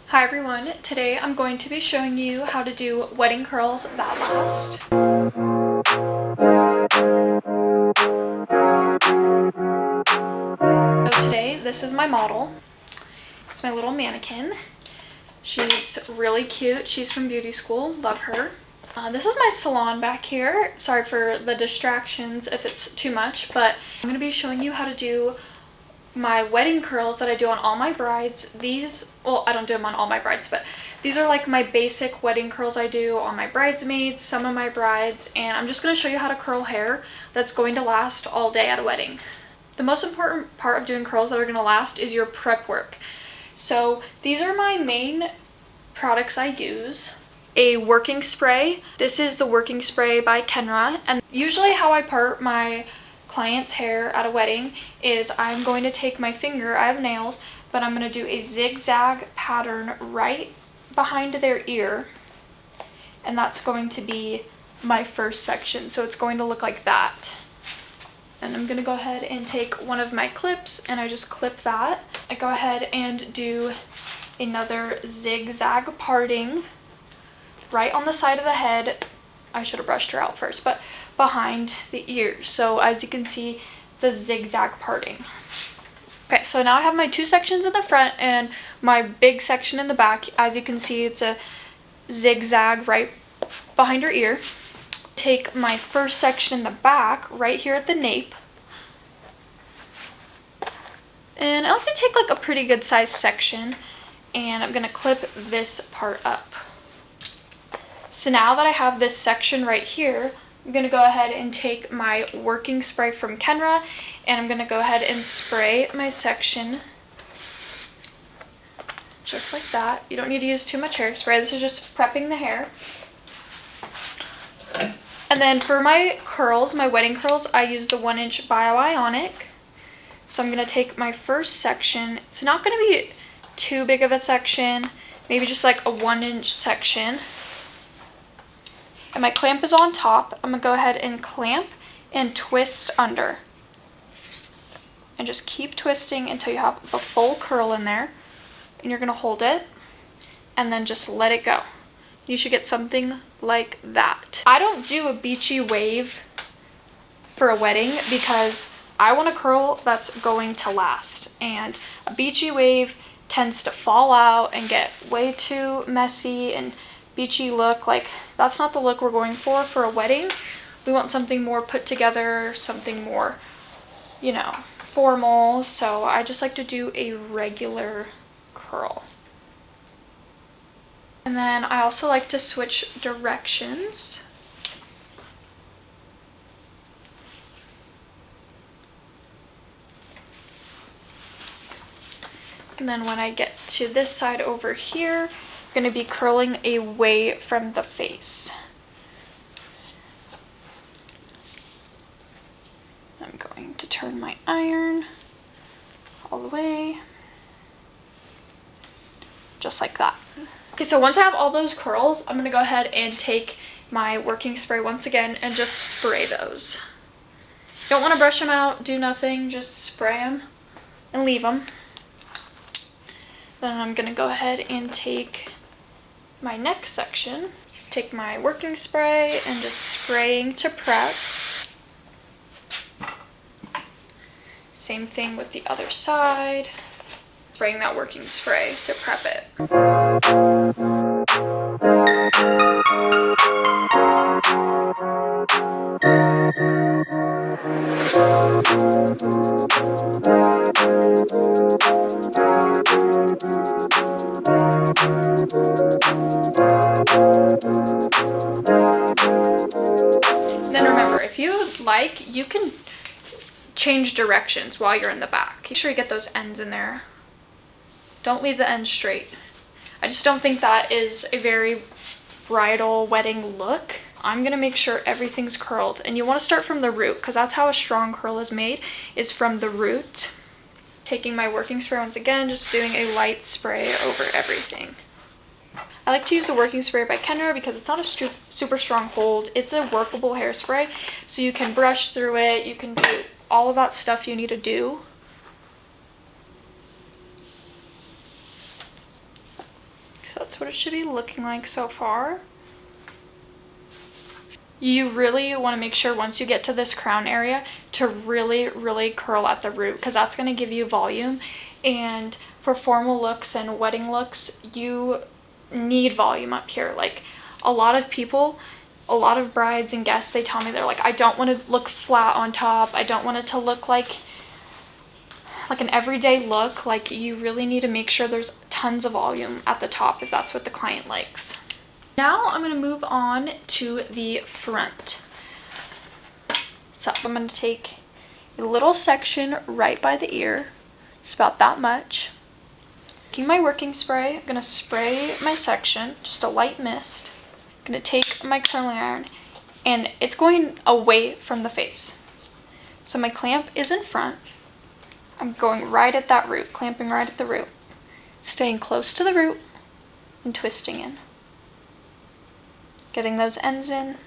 Hi everyone, today I'm going to be showing you how to do wedding curls that last. So today, this is my model. It's my little mannequin. She's really cute. She's from beauty school, love her. This is my salon back here. Sorry for the distractions if it's too much, but I'm going to be showing you how to do my wedding curls that I do on all my brides. These, well, I don't do them on all my brides, but these are like my basic wedding curls I do on my bridesmaids, some of my brides, and I'm just going to show you how to curl hair that's going to last all day at a wedding. The most important part of doing curls that are going to last is your prep work. So these are my main products I use. A working spray. This is the working spray by Kenra, and usually how I part my client's hair at a wedding is I'm going to take my finger, I have nails, but I'm going to do a zigzag pattern right behind their ear, and that's going to be my first section. So it's going to look like that. And I'm going to go ahead and take one of my clips and I just clip that. I go ahead and do another zigzag parting right on the side of the head. I should have brushed her out first, but behind the ears. So as you can see, it's a zigzag parting. Okay, so now I have my two sections in the front and my big section in the back. As you can see, it's a zigzag right behind her ear. Take my first section in the back right here at the nape. And I like to take like a pretty good sized section, and I'm gonna clip this part up. So now that I have this section right here, I'm going to go ahead and take my working spray from Kenra, and I'm going to go ahead and spray my section just like that. You don't need to use too much hairspray. This is just prepping the hair. And then for my curls, my wedding curls, I use the 1-inch Bio-Ionic. So I'm going to take my first section. It's not going to be too big of a section, maybe just like a 1-inch section. And my clamp is on top. I'm going to go ahead and clamp and twist under. And just keep twisting until you have a full curl in there. And you're going to hold it and then just let it go. You should get something like that. I don't do a beachy wave for a wedding because I want a curl that's going to last. And a beachy wave tends to fall out and get way too messy and beachy look. Like, that's not the look we're going for a wedding. We want something more put together, something more, you know, formal. So I just like to do a regular curl. And then I also like to switch directions. And then when I get to this side over here, I'm going to be curling away from the face. I'm going to turn my iron all the way, just like that. Okay, so once I have all those curls, I'm going to go ahead and take my working spray once again and just spray those. You don't want to brush them out, do nothing, just spray them and leave them. Then I'm going to go ahead and take my next section, take my working spray and just spraying to prep. Same thing with the other side, spraying that working spray to prep it. Then remember, if you like, you can change directions while you're in the back. Make sure you get those ends in there. Don't leave the ends straight. I just don't think that is a very bridal wedding look. I'm gonna make sure everything's curled, and you want to start from the root because that's how a strong curl is made, is from the root. Taking my working spray once again, just doing a light spray over everything. I like to use the working spray by Kenra because it's not a super strong hold. It's a workable hairspray, so you can brush through it, you can do all of that stuff you need to do. So that's what it should be looking like so far. You really want to make sure once you get to this crown area to really curl at the root, because that's going to give you volume. And for formal looks and wedding looks, you need volume up here. Like a lot of brides and guests, they tell me, they're like, I don't want to look flat on top. I don't want it to look like an everyday look. Like you really need to make sure there's tons of volume at the top if that's what the client likes. Now I'm going to move on to the front. So I'm going to take a little section right by the ear. It's about that much. Taking my working spray, I'm going to spray my section, just a light mist. I'm going to take my curling iron, and it's going away from the face. So my clamp is in front. I'm going right at that root, clamping right at the root. Staying close to the root and twisting in. Getting those ends in.